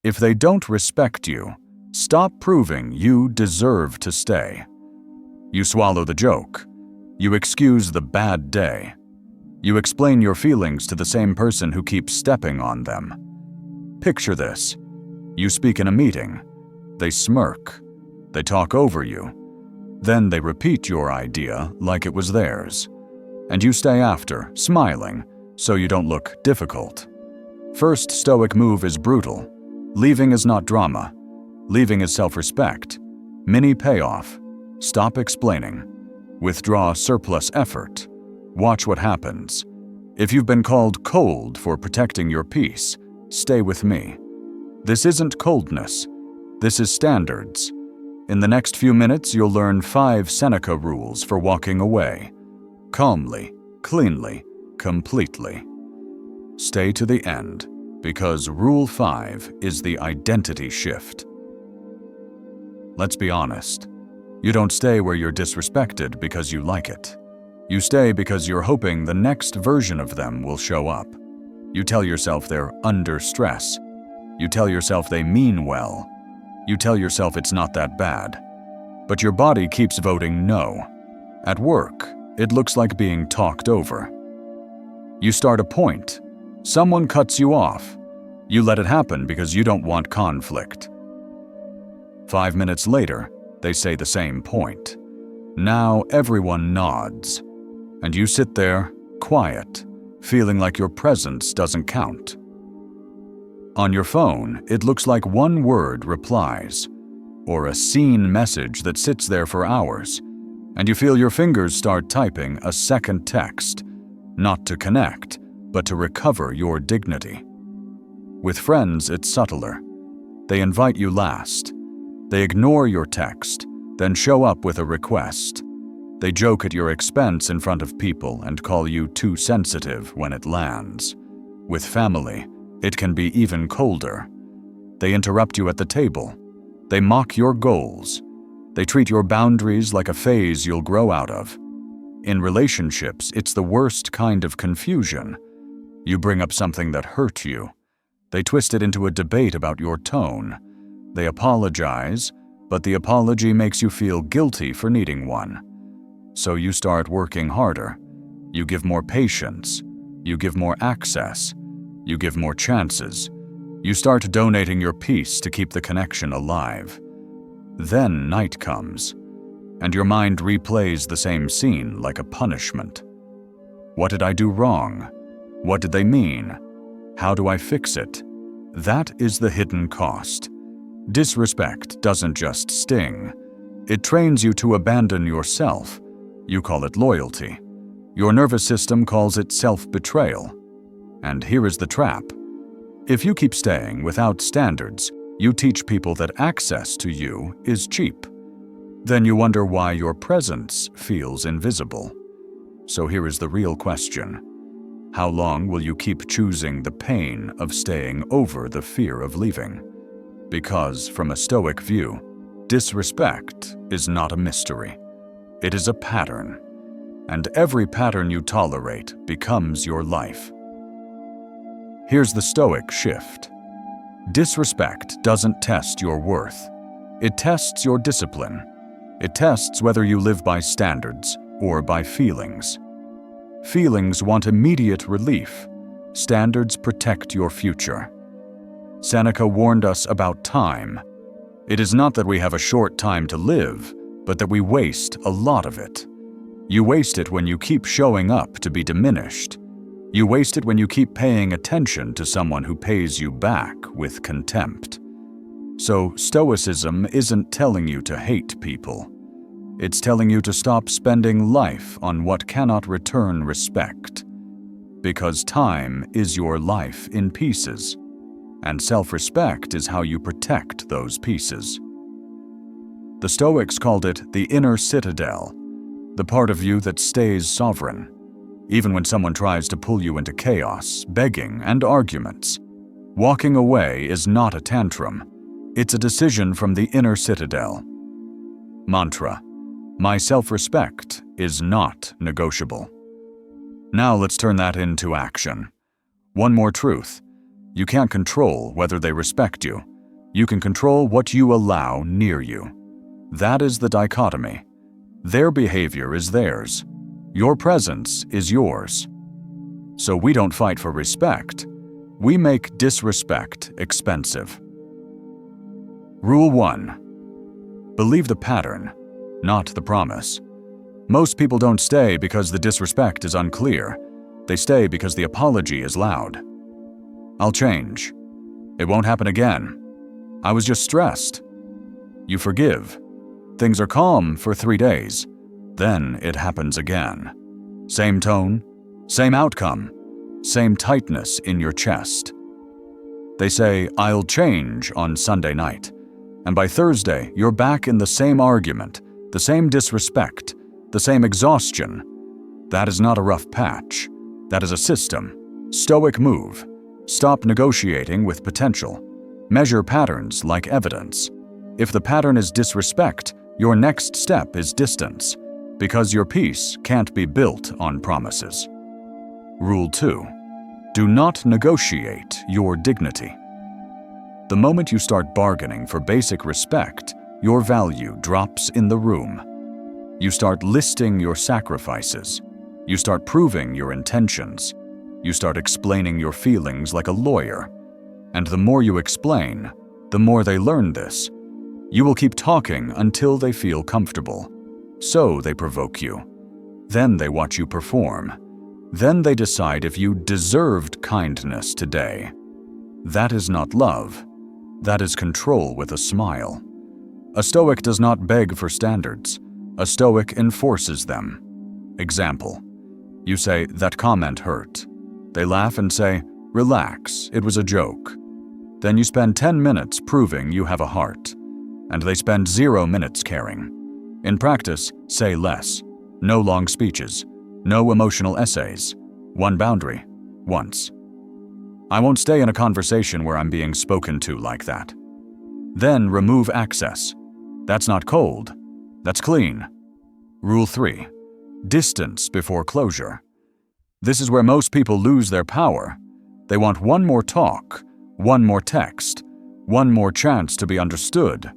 If they don't respect you, stop proving you deserve to stay. You swallow the joke. You excuse the bad day. You explain your feelings to the same person who keeps stepping on them. Picture this. You speak in a meeting. They smirk. They talk over you. Then they repeat your idea like it was theirs. And you stay after, smiling, so you don't look difficult. First Stoic move is brutal. Leaving is not drama. Leaving is self-respect. Mini payoff. Stop explaining. Withdraw surplus effort. Watch what happens. If you've been called cold for protecting your peace, stay with me. This isn't coldness. This is standards. In the next few minutes, you'll learn 5 Seneca rules for walking away. Calmly, cleanly, completely. Stay to the end, because Rule 5 is the identity shift. Let's be honest. You don't stay where you're disrespected because you like it. You stay because you're hoping the next version of them will show up. You tell yourself they're under stress. You tell yourself they mean well. You tell yourself it's not that bad. But your body keeps voting no. At work, it looks like being talked over. You start a point. Someone cuts you off. You let it happen because you don't want conflict. 5 minutes later, they say the same point. Now everyone nods. And you sit there, quiet, feeling like your presence doesn't count. On your phone, it looks like one word replies, or a seen message that sits there for hours, and you feel your fingers start typing a second text, not to connect, but to recover your dignity. With friends, it's subtler. They invite you last. They ignore your text, then show up with a request. They joke at your expense in front of people and call you too sensitive when it lands. With family, it can be even colder. They interrupt you at the table. They mock your goals. They treat your boundaries like a phase you'll grow out of. In relationships, it's the worst kind of confusion. You bring up something that hurt you. They twist it into a debate about your tone. They apologize, but the apology makes you feel guilty for needing one. So you start working harder. You give more patience. You give more access. You give more chances. You start donating your peace to keep the connection alive. Then night comes, and your mind replays the same scene like a punishment. What did I do wrong? What did they mean? How do I fix it? That is the hidden cost. Disrespect doesn't just sting. It trains you to abandon yourself. You call it loyalty. Your nervous system calls it self-betrayal. And here is the trap. If you keep staying without standards, you teach people that access to you is cheap. Then you wonder why your presence feels invisible. So here is the real question. How long will you keep choosing the pain of staying over the fear of leaving? Because from a Stoic view, disrespect is not a mystery. It is a pattern. And every pattern you tolerate becomes your life. Here's the Stoic shift. Disrespect doesn't test your worth. It tests your discipline. It tests whether you live by standards or by feelings. Feelings want immediate relief. Standards protect your future. Seneca warned us about time. It is not that we have a short time to live, but that we waste a lot of it. You waste it when you keep showing up to be diminished. You waste it when you keep paying attention to someone who pays you back with contempt. So Stoicism isn't telling you to hate people. It's telling you to stop spending life on what cannot return respect. Because time is your life in pieces, and self-respect is how you protect those pieces. The Stoics called it the inner citadel, the part of you that stays sovereign, even when someone tries to pull you into chaos, begging, and arguments. Walking away is not a tantrum. It's a decision from the inner citadel. Mantra: my self-respect is not negotiable. Now let's turn that into action. One more truth. You can't control whether they respect you. You can control what you allow near you. That is the dichotomy. Their behavior is theirs. Your presence is yours. So we don't fight for respect. We make disrespect expensive. Rule 1. Believe the pattern, not the promise. Most people don't stay because the disrespect is unclear. They stay because the apology is loud. I'll change. It won't happen again. I was just stressed. You forgive. Things are calm for 3 days. Then it happens again. Same tone, same outcome, same tightness in your chest. They say, I'll change on Sunday night. And by Thursday, you're back in the same argument, the same disrespect, the same exhaustion. That is not a rough patch. That is a system. Stoic move. Stop negotiating with potential. Measure patterns like evidence. If the pattern is disrespect, your next step is distance, because your peace can't be built on promises. Rule 2. Do not negotiate your dignity. The moment you start bargaining for basic respect, your value drops in the room. You start listing your sacrifices. You start proving your intentions. You start explaining your feelings like a lawyer. And the more you explain, the more they learn this. You will keep talking until they feel comfortable. So they provoke you. Then they watch you perform. Then they decide if you deserved kindness today. That is not love. That is control with a smile. A Stoic does not beg for standards. A Stoic enforces them. Example. You say, that comment hurt. They laugh and say, relax, it was a joke. Then you spend 10 minutes proving you have a heart. And they spend 0 minutes caring. In practice, say less. No long speeches. No emotional essays. One boundary. Once. I won't stay in a conversation where I'm being spoken to like that. Then remove access. That's not cold. That's clean. Rule 3. Distance before closure. This is where most people lose their power. They want one more talk, one more text, one more chance to be understood.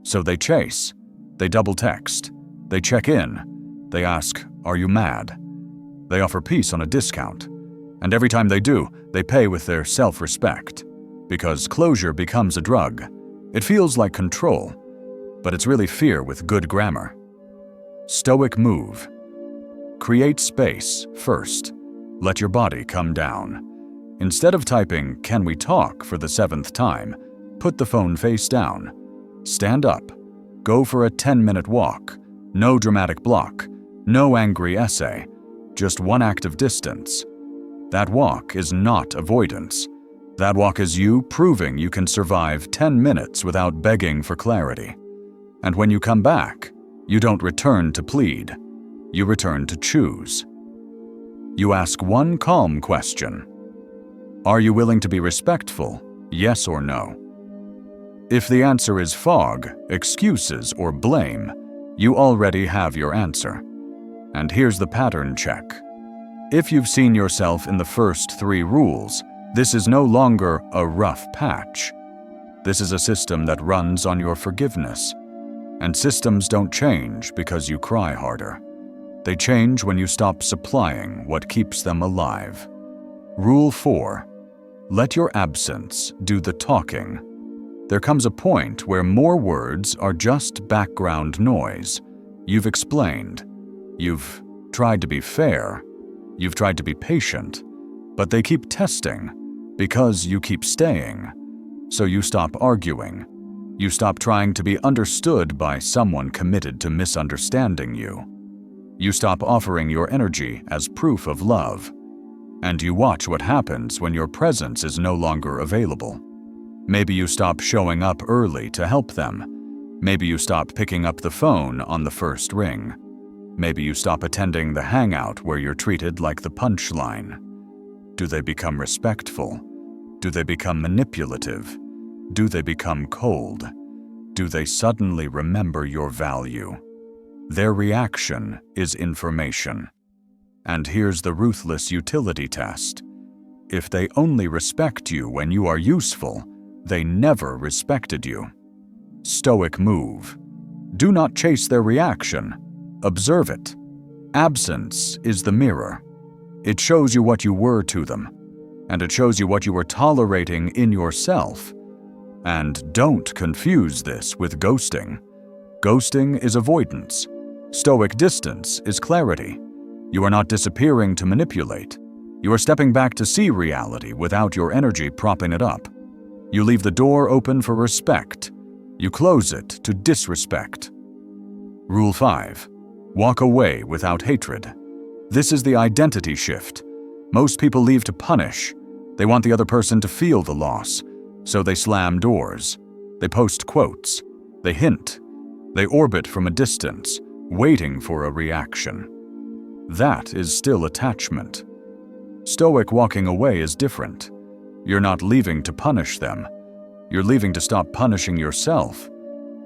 So they chase. They double text. They check in. They ask, are you mad? They offer peace on a discount. And every time they do, they pay with their self-respect. Because closure becomes a drug. It feels like control, but it's really fear with good grammar. Stoic move. Create space first. Let your body come down. Instead of typing, can we talk for the 7th time, put the phone face down. Stand up. Go for a 10-minute walk. No dramatic block. No angry essay. Just one act of distance. That walk is not avoidance. That walk is you proving you can survive 10 minutes without begging for clarity. And when you come back, you don't return to plead. You return to choose. You ask one calm question. Are you willing to be respectful, yes or no? If the answer is fog, excuses, or blame, you already have your answer. And here's the pattern check. If you've seen yourself in the first 3 rules, this is no longer a rough patch. This is a system that runs on your forgiveness. And systems don't change because you cry harder. They change when you stop supplying what keeps them alive. Rule 4. Let your absence do the talking. There comes a point where more words are just background noise. You've explained. You've tried to be fair. You've tried to be patient. But they keep testing because you keep staying. So you stop arguing. You stop trying to be understood by someone committed to misunderstanding you. You stop offering your energy as proof of love. And you watch what happens when your presence is no longer available. Maybe you stop showing up early to help them. Maybe you stop picking up the phone on the first ring. Maybe you stop attending the hangout where you're treated like the punchline. Do they become respectful? Do they become manipulative? Do they become cold? Do they suddenly remember your value? Their reaction is information. And here's the ruthless utility test. If they only respect you when you are useful, They never respected you. Stoic move. Do not chase their reaction. Observe it. Absence is the mirror. It shows you what you were to them, and it shows you what you were tolerating in yourself. And don't confuse this with ghosting. Ghosting is avoidance. Stoic distance is clarity. You are not disappearing to manipulate. You are stepping back to see reality without your energy propping it up. You leave the door open for respect. You close it to disrespect. Rule 5. Walk away without hatred. This is the identity shift. Most people leave to punish. They want the other person to feel the loss, so they slam doors. They post quotes. They hint. They orbit from a distance, waiting for a reaction. That is still attachment. Stoic walking away is different. You're not leaving to punish them. You're leaving to stop punishing yourself.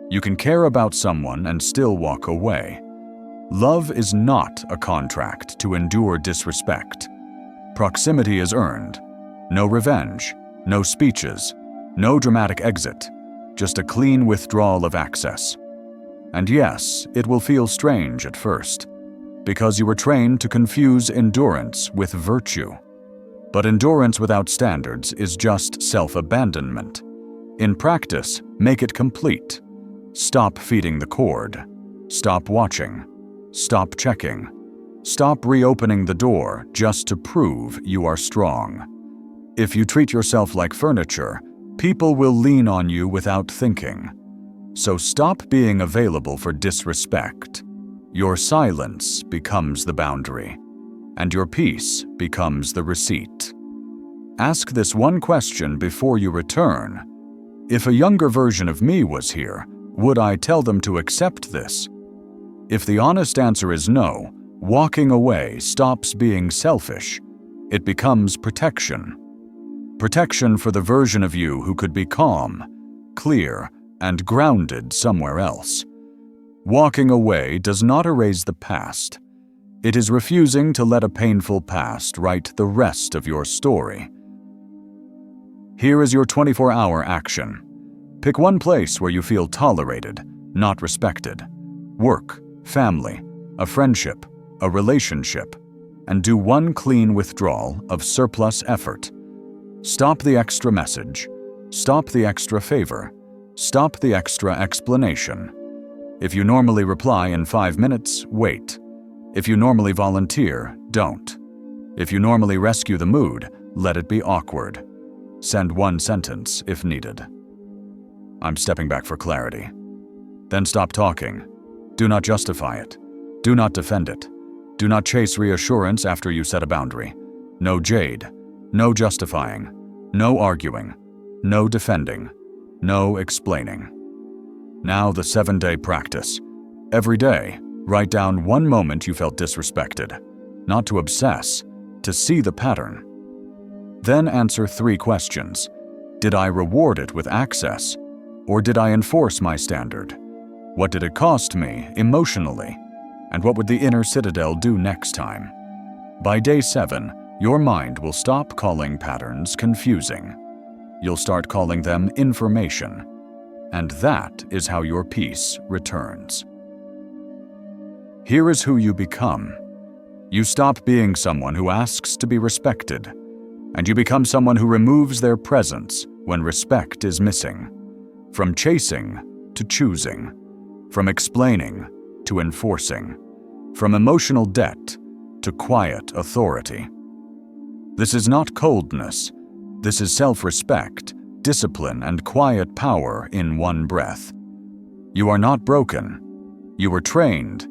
You can care about someone and still walk away. Love is not a contract to endure disrespect. Proximity is earned. No revenge, no speeches, no dramatic exit, just a clean withdrawal of access. And yes, it will feel strange at first, because you were trained to confuse endurance with virtue. But endurance without standards is just self-abandonment. In practice, make it complete. Stop feeding the cord. Stop watching. Stop checking. Stop reopening the door just to prove you are strong. If you treat yourself like furniture, people will lean on you without thinking. So stop being available for disrespect. Your silence becomes the boundary, and your peace becomes the receipt. Ask this one question before you return. If a younger version of me was here, would I tell them to accept this? If the honest answer is no, walking away stops being selfish. It becomes protection. Protection for the version of you who could be calm, clear, and grounded somewhere else. Walking away does not erase the past. It is refusing to let a painful past write the rest of your story. Here is your 24-hour action. Pick one place where you feel tolerated, not respected. Work, family, a friendship, a relationship, and do one clean withdrawal of surplus effort. Stop the extra message. Stop the extra favor. Stop the extra explanation. If you normally reply in 5 minutes, wait. If you normally volunteer, don't. If you normally rescue the mood, let it be awkward. Send one sentence if needed. I'm stepping back for clarity. Then stop talking. Do not justify it. Do not defend it. Do not chase reassurance after you set a boundary. No jade. No justifying. No arguing. No defending. No explaining. Now the 7-day practice. Every day, write down one moment you felt disrespected. Not to obsess, to see the pattern. Then answer 3 questions. Did I reward it with access? Or did I enforce my standard? What did it cost me emotionally? And what would the inner citadel do next time? By day 7, your mind will stop calling patterns confusing. You'll start calling them information. And that is how your peace returns. Here is who you become. You stop being someone who asks to be respected, and you become someone who removes their presence when respect is missing. From chasing to choosing. From explaining to enforcing. From emotional debt to quiet authority. This is not coldness. This is self-respect, discipline, and quiet power in one breath. You are not broken. You were trained,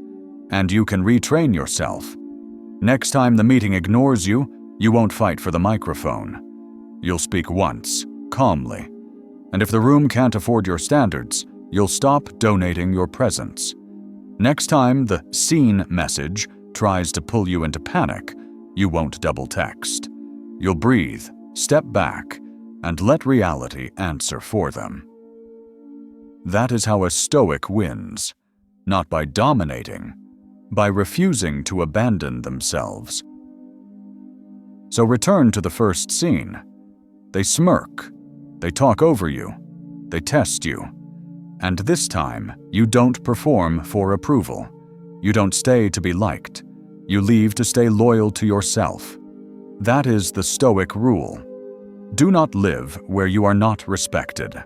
and you can retrain yourself. Next time the meeting ignores you, you won't fight for the microphone. You'll speak once, calmly. And if the room can't afford your standards, you'll stop donating your presence. Next time the seen message tries to pull you into panic, you won't double text. You'll breathe, step back, and let reality answer for them. That is how a Stoic wins, not by dominating, by refusing to abandon themselves. So return to the first scene. They smirk. They talk over you. They test you. And this time, you don't perform for approval. You don't stay to be liked. You leave to stay loyal to yourself. That is the Stoic rule. Do not live where you are not respected.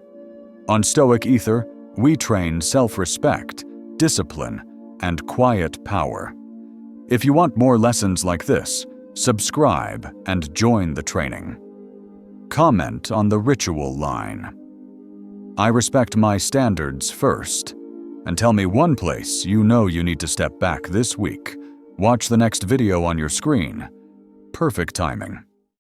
On Stoic Ether, we train self-respect, discipline, and quiet power. If you want more lessons like this, subscribe and join the training. Comment on the ritual line. I respect my standards first. And tell me one place you know you need to step back this week. Watch the next video on your screen. Perfect timing.